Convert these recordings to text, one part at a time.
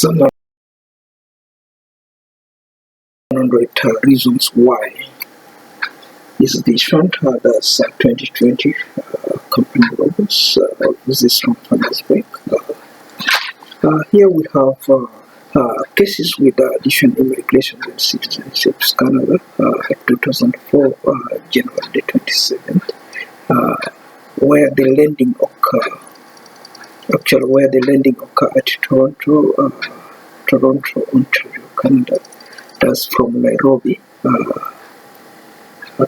some 100 reasons why is different. That's 2020 company logos of this from ZizBank. Here we have cases with different immigration and citizenship Canada 2004 January 27th, where the landing occurred. Actually, where the landing occurred at Toronto, Ontario, Canada. That's from Nairobi,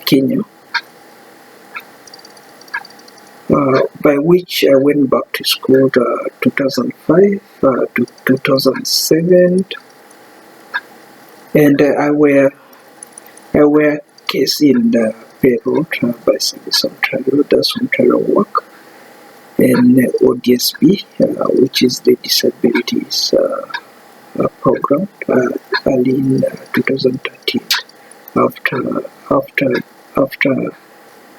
Kenya. By which I went back to school 2005 to 2007, and I were case in the payroll by Service Ontario. That's Ontario Work, and ODSP, which is the disabilities program, early in 2013. After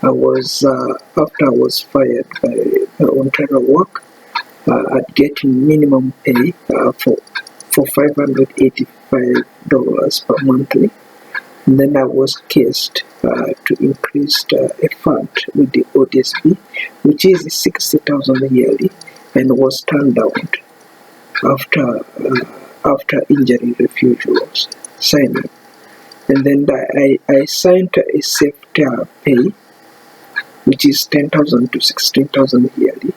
I was fired by Ontario Work at getting minimum pay for $585 per monthly, and then I was cased to increase a fund with the ODSP, which is 60,000 yearly, and was turned down after injury refusals signing. And then I signed a safety pay, which is 10,000 to 16,000 yearly,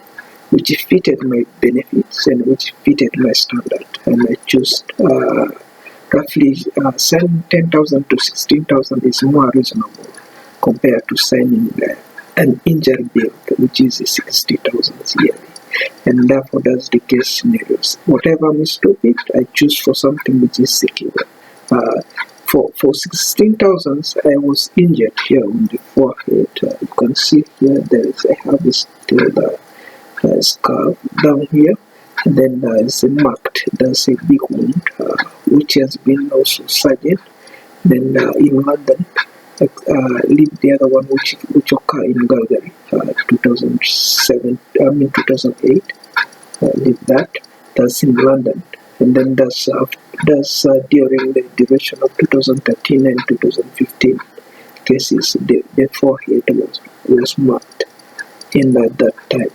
which fitted my benefits and which fitted my standard. And I chose roughly signing 10,000 to 16,000 is more reasonable compared to signing an injury bill, which is 60,000 yearly. And therefore, that's the case scenarios. Whatever I'm stupid, I choose for something which is secure. For 16,000, I was injured here on the forehead. You can see here I have a scar down here, and then there's a marked. There's a big wound which has been also surgered. Then in London, leave the other one which occurred in Calgary 2008. Leave that. That's in London. And then that's during the duration of 2013 and 2015 cases. The forehead was marked in that time.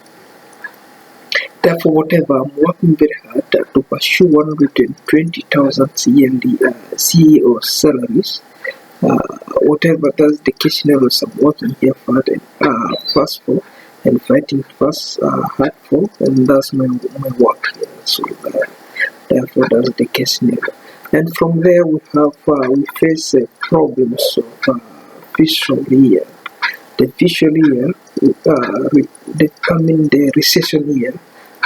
Therefore, whatever, I'm working very hard to pursue 120,000 yearly CEO salaries. Whatever that's the case scenarios I'm working here for first for and fighting first hard for, and that's my work here. So therefore that's the case scenario. And from there we face problems of fiscal year. The fiscal year, the recession year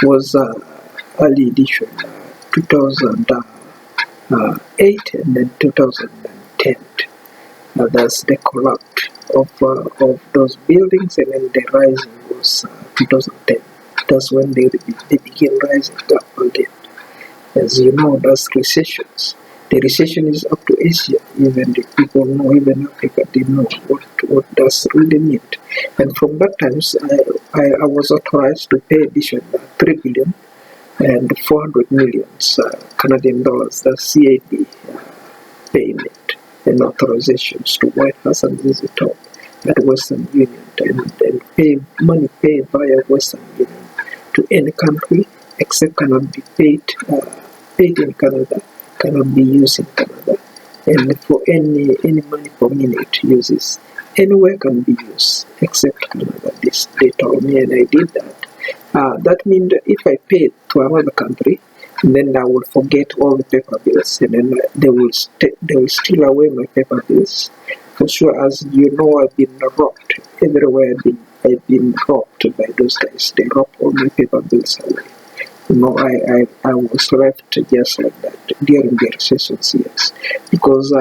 was early edition 2008 and then 2010. That's the collapse of those buildings, and then the rising was 2010. That's when they begin rising up again. As you know, that's recessions. The recession is up to Asia. Even the people know, even Africa, they know what does really mean. And from that time, I was authorized to pay additional 3 billion and 400 million Canadian dollars. That's CAD payment and authorizations to Waine HassanZiziton at Western Union, and pay via Western Union to any country except cannot be paid in Canada, cannot be used in Canada, and for any money per minute uses anywhere can be used except Canada. This they told me, and I did that. That means that if I paid to another country, and then I will forget all the paper bills, and then they will steal away my paper bills. For sure, as you know, I've been robbed everywhere. I've been robbed by those guys. They robbed all my paper bills away. You know, I was left just like that during the recession years, because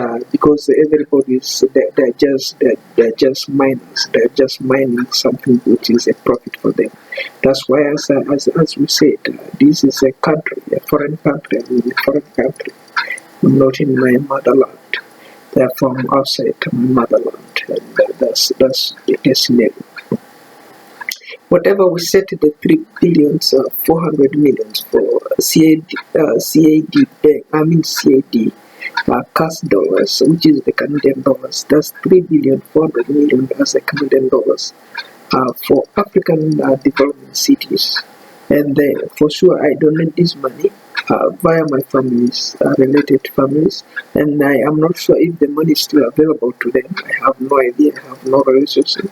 everybody's they're just miners. They're just mining something which is a profit for them. That's why, as we said, this is a country, a foreign country. I'm in a foreign country. I'm not in my motherland. Therefore, I'm outside my motherland, and that's the case scenario. Whatever we set the 3 billion, 400 million for CAD bank, CAD cash dollars, which is the Canadian dollars. That's 3,400,000,000 as the Canadian dollars for African development cities. And for sure, I donate this money via my families, related families, and I am not sure if the money is still available to them. I have no idea. I have no relationship.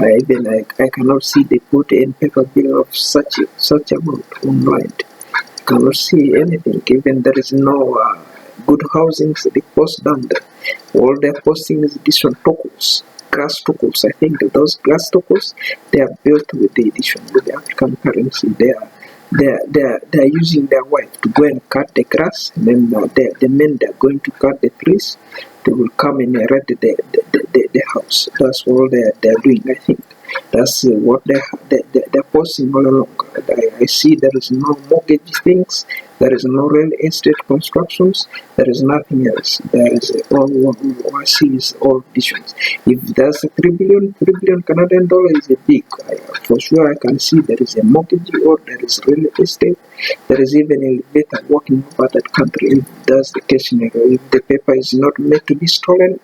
I cannot see they put in paper bill of such amount online. I cannot see anything. Even there is no good housing. They post down there. All they're posting is different tokens. Grass tokens. I think that those grass tokens, they are built with the edition with the African currency. They are using their wife to go and cut the grass, and then the men that are going to cut the trees, they will come and erect the house. That's all they're doing. I think that's what they're posting all along. I see there is no mortgage things, there is no real estate constructions, there is nothing else. There is all I see is all additions. If there's a 3 billion Canadian dollar is a big, for sure I can see there is a mortgage or there is real estate. There is even a elevator working over that country. If that's the case, if the paper is not meant to be stolen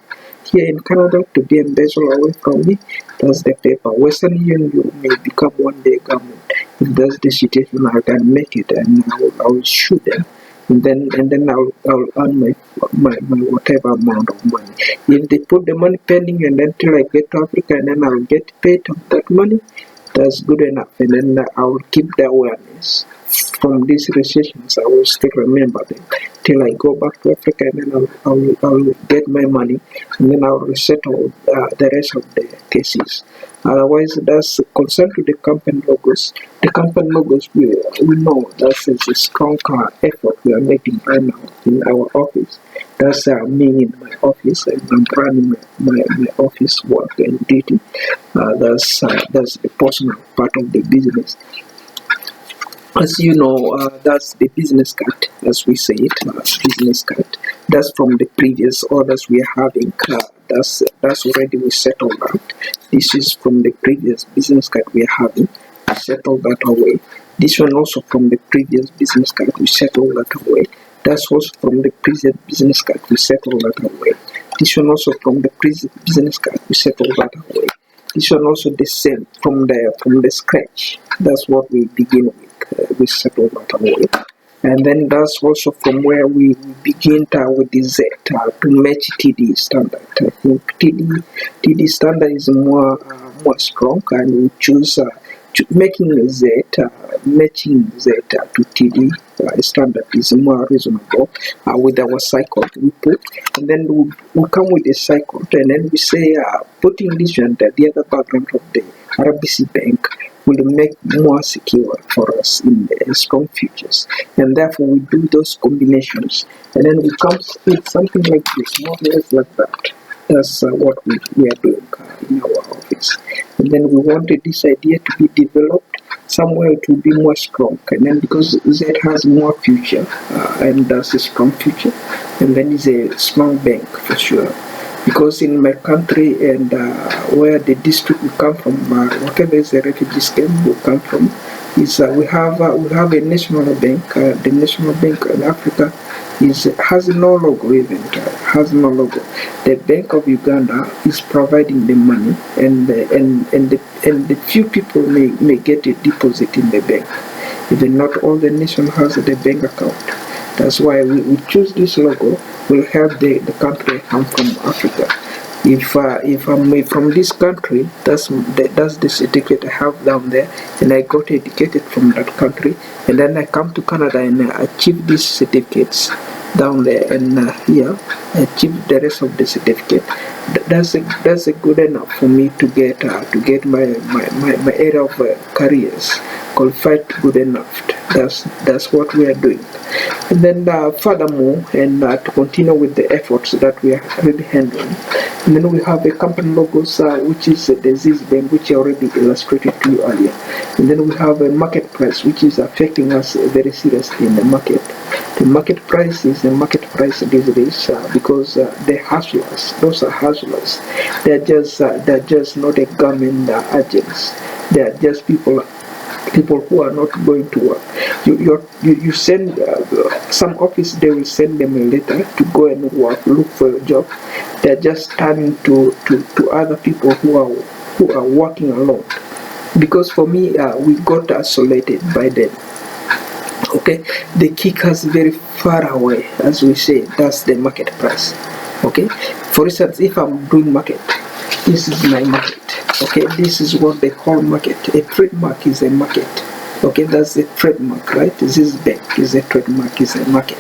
here in Canada to be embezzled away from me, that's the paper. Western Union may become one day government. If that's the situation, I can make it, and I will shoot them, and then I'll earn my whatever amount of money. If they put the money pending, and then till I get to Africa, and then I'll get paid of that money, that's good enough, and then I will keep the awareness. From these recessions, I will still remember them till I go back to Africa, and then I'll get my money, and then I'll resettle the rest of the cases. Otherwise, that's concerned to the company logos. The company logos, we know that's a strong effort we are making right now in our office. That's me in my office, and I'm running my office work and duty. That's the personal part of the business. As you know, that's the business card, as we say it, business card. That's from the previous orders we are having. That's already we settled that. This is from the previous business card we are having. We settled that away. This one also from the previous business card, we settled that away. That's also from the previous business card, we settled that away. This one also from the previous business card, we settled that away. This one also the same from the scratch. That's what we begin with. We settle that away, and then that's also from where we begin with the Z to match TD standard. I think TD standard is more strong, and we choose making Z matching Z to TD standard is more reasonable with our cycle we put, and then we come with a cycle, and then we say putting this and the other background of the RBC bank will make more secure for us in the strong futures, and therefore we do those combinations, and then we come with something like this, more or less like that. That's what we are doing in our office, and then we wanted this idea to be developed somewhere to be more strong, and then because Z has more future, and that's a strong future, and then it's a strong bank for sure. Because in my country and where the district we come from, whatever is the refugee camp we come from, is we have a national bank. The national bank in Africa has no logo even. Has no logo. The Bank of Uganda is providing the money, and the few people may get a deposit in the bank. Even not all the nation has the bank account. That's why we choose this logo. Will help the country come from Africa. If I'm from this country, that's the certificate I have down there, and I got educated from that country, and then I come to Canada and I achieve these certificates down there, and here I achieve the rest of the certificate. That's a good enough for me to get my area of careers qualified good enough. That's what we are doing. And then furthermore, and to continue with the efforts that we are already handling, and then we have the company logos, which is the ZizBank, which I already illustrated to you earlier. And then we have a market price, which is affecting us very seriously in the market. The market price is the market price these days because the hustlers, those are hustlers. They're just not a government agents. They are just people people who are not going to work. You send some office, they will send them a letter to go and work, look for a job. They're just turning to other people who are working alone. Because for me, we got isolated by then. Okay, they kick us very far away, as we say. That's the market price. Okay, for instance, if I'm doing market, this is my market. Okay, this is what they call market. A trademark is a market. Okay, that's a trademark, right? ZizBank is a trademark, is a market.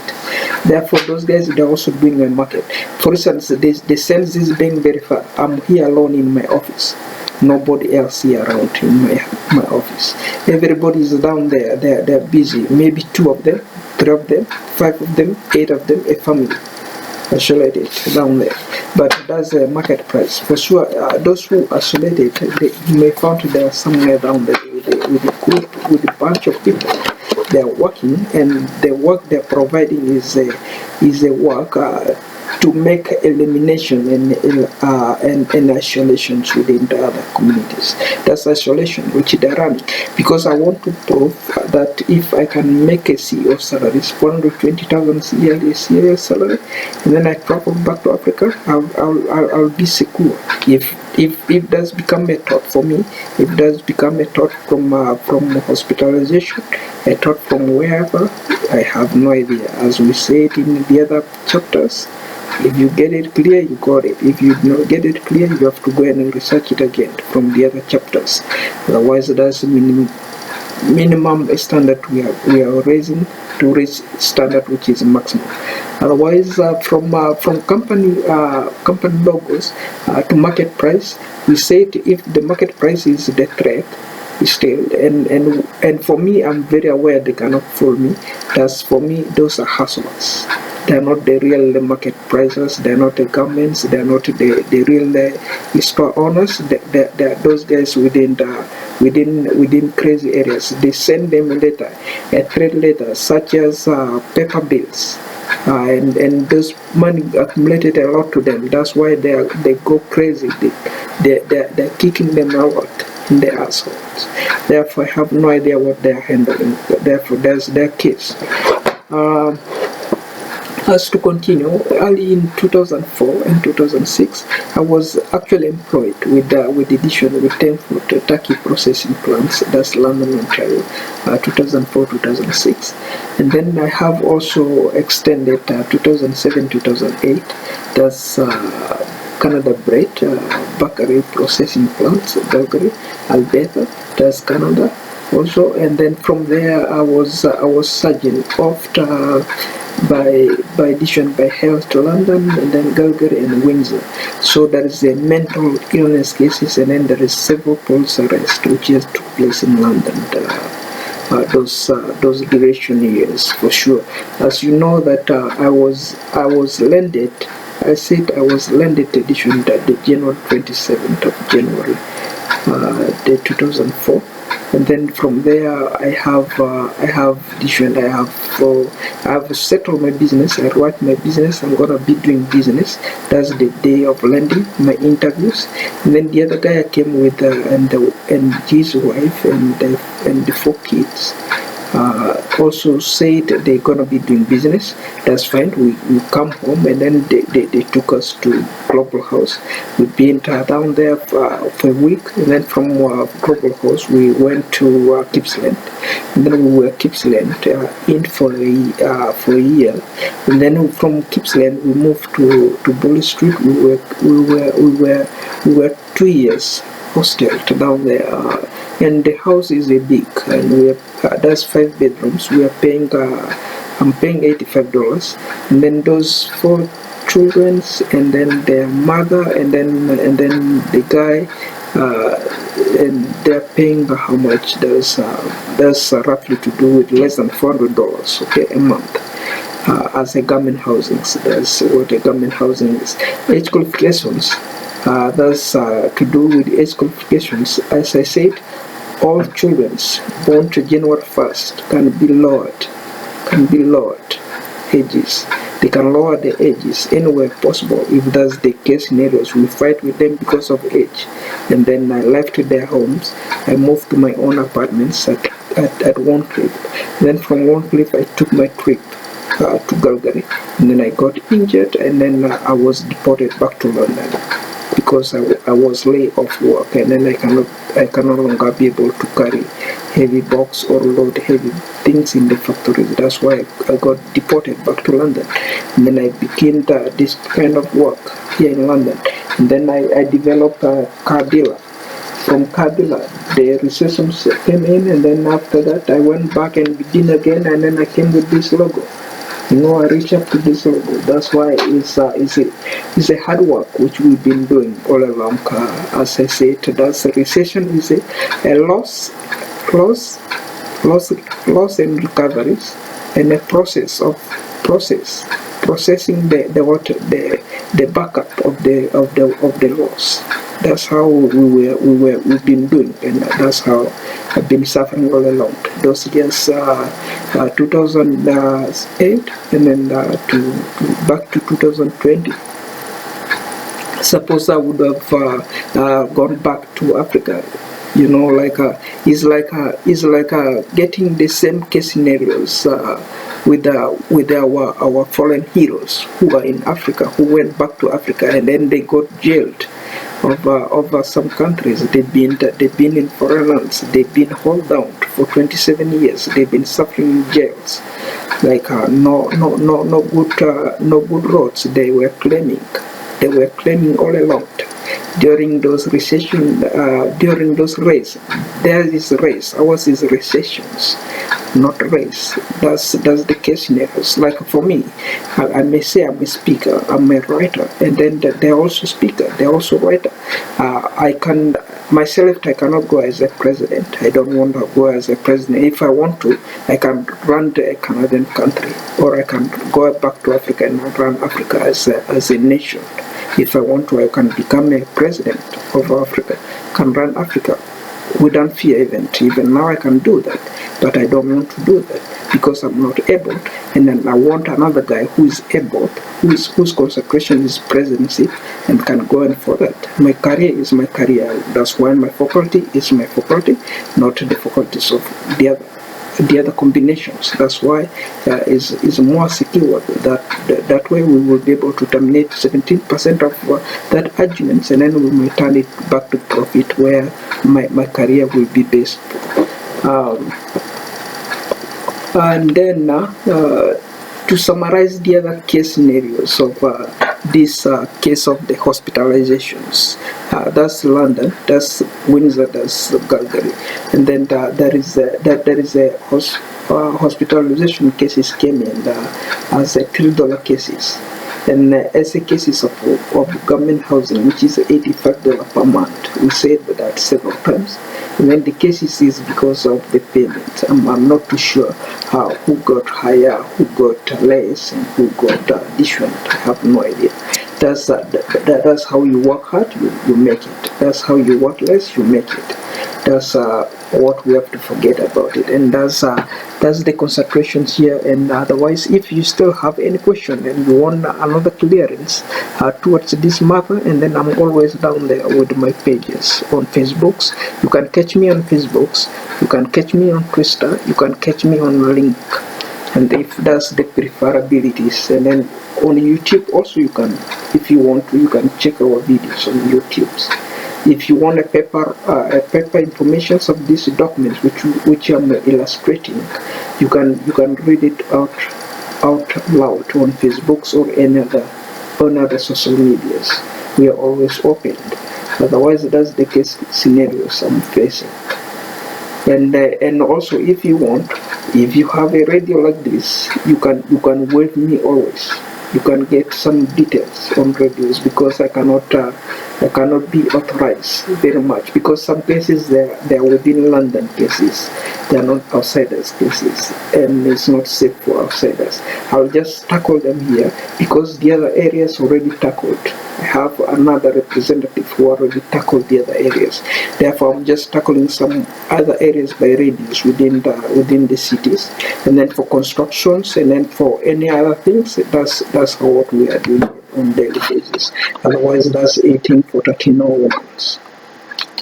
Therefore, those guys, they're also doing a market. For instance, they send ZizBank very far. I'm here alone in my office. Nobody else here around in my office. Everybody is down there. They're busy. Maybe 2 of them, 3 of them, 5 of them, 8 of them, a family isolated down there. But that's the market price for sure. Those who isolated, you may find they are somewhere down there with a group, with a bunch of people. They are working, and the work they're providing is a work to make elimination and isolations within the other communities. That's isolation which they're running, because I want to prove that if I can make a CEO salary, 120,000 yearly CEO salary, and then I travel back to Africa, I'll be secure. If does become a thought for me, if does become a thought from hospitalization, a thought from wherever, I have no idea. As we said in the other chapters, if you get it clear, you got it. If you don't get it clear, you have to go and research it again from the other chapters. Otherwise, that's minimum standard we are raising to reach standard which is maximum. Otherwise, from company logos to market price, we said if the market price is the threat, still, and for me, I'm very aware they cannot fool me. That's for me, those are hustlers. They're not the real market prices. They're not the governments. They're not the real store owners. They're those guys within crazy areas. They send them a letter, a trade letter, such as paper bills, and those money accumulated a lot to them. That's why they go crazy. They're kicking them out in their assholes. Therefore, I have no idea what they're handling. Therefore, that's their case. As to continue, early in 2004 and 2006, I was actually employed with Edition with Thamesford turkey processing plants, that's London, Ontario, 2004-2006. And then I have also extended 2007-2008, that's Canada Bread bakery processing plants, Calgary, Alberta, that's Canada also. And then from there, I was surgeon off by Edition by Health to London, and then Calgary and Windsor. So there is a mental illness cases, and then there is cerebral palsy arrest which has took place in London. Those duration years for sure. As you know that I was landed. I said I was landed Edition the January 27th of January, the 2004. And then from there, I have Edition. I have settled my business. I write my business. I'm gonna be doing business. That's the day of landing my interviews. And then the other guy I came with and his wife and the 4 kids. Also said they're gonna be doing business. That's fine. We come home, and then they took us to Global House. We've been down there for a week, and then from Global House we went to Gippsland, and then we were Gippsland in for a year, and then from Gippsland we moved to Bully Street. We were 2 years hosted down there, and the house is a big, and that's 5 bedrooms. We are paying I'm paying $85, and then those 4 children, and then their mother, and then the guy, and they're paying how much? That's roughly to do with less than $400, okay, a month. As a government housing, so that's what a government housing is. Age qualifications, that's to do with age qualifications. As I said, all children born to January 1st can be lowered ages. They can lower the ages anywhere possible. If that's the case scenarios, we fight with them because of age. And then I left their homes. I moved to my own apartments. at one clip. Then from one clip I took my trip to Calgary, and then I got injured, and then I was deported back to London because I was laid off work, and then I can no longer be able to carry heavy box or load heavy things in the factories. That's why I got deported back to London, and then I began this kind of work here in London, and then I developed a car dealer. From car dealer, the recession came in, and then after that I went back and began again, and then I came with this logo. I reached up to this logo. That's why it's a hard work which we've been doing all along. As I said, that's a recession is a loss and recoveries, and a processing the backup of the loss. That's how we've been doing, and that's how I've been suffering all along. Those years, 2008, and then back to 2020. Suppose I would have gone back to Africa, it's like getting the same case scenarios with our fallen heroes who are in Africa, who went back to Africa, and then they got jailed over some countries. They've been in foreign lands. They've been held down for 27 years. They've been suffering in jails, no good roads. They were claiming all along. During those recession, during those race, there is race. Ours is recessions, not race. That's the case scenarios. Like for me, I may say I'm a speaker, I'm a writer, and then they're also speaker, they're also writer. I cannot go as a president. I don't want to go as a president. If I want to, I can run a Canadian country, or I can go back to Africa and run Africa as a nation. If I want to, I can become a president of Africa, can run Africa without fear even now I can do that, but I don't want to do that because I'm not able, and then I want another guy who is able, whose consecration is presidency, and can go in for that. My career is my career. That's why my faculty is my faculty, not the faculties of the other combinations. That's why is more secure. That way we will be able to terminate 17% of that arguments, and then we may turn it back to profit, where my career will be based. And then to summarize the other case scenarios of this case of the hospitalizations, that's London, that's Windsor, that's Calgary, and then there is a hospitalization cases came in as a $3 cases, and as a cases of government housing, which is $85 per month. We said that several times. And then the cases is because of the payment. I'm not too sure who got higher, who got less, and who got different. I have no idea. That's how you work hard, you make it. That's how you work less, you make it. That's what we have to forget about it, and that's the concentration here. And otherwise, if you still have any question and you want another clearance towards this matter, and then I'm always down there with my pages on Facebooks. You can catch me on Facebooks, you can catch me on Twitter, you can catch me on Link, and if that's the preferabilities. And then on YouTube also, you can, if you want to, you can check our videos on YouTube. If you want a paper information of these documents which I'm illustrating, you can read it out loud on Facebooks or on other social medias. We are always open. Otherwise, that's the case scenarios I'm facing. And also, if you want, if you have a radio like this, you can wave me always. You can get some details on radios, because I cannot be authorized very much, because some cases they are within London cases, they are not outsiders cases, and it's not safe for outsiders. I'll just tackle them here because the other areas already tackled. I have another representative who already tackled the other areas. Therefore, I'm just tackling some other areas by radius within the cities, and then for constructions, and then for any other things, that's what we are doing on daily basis. Otherwise, that's 18 for 13 hours.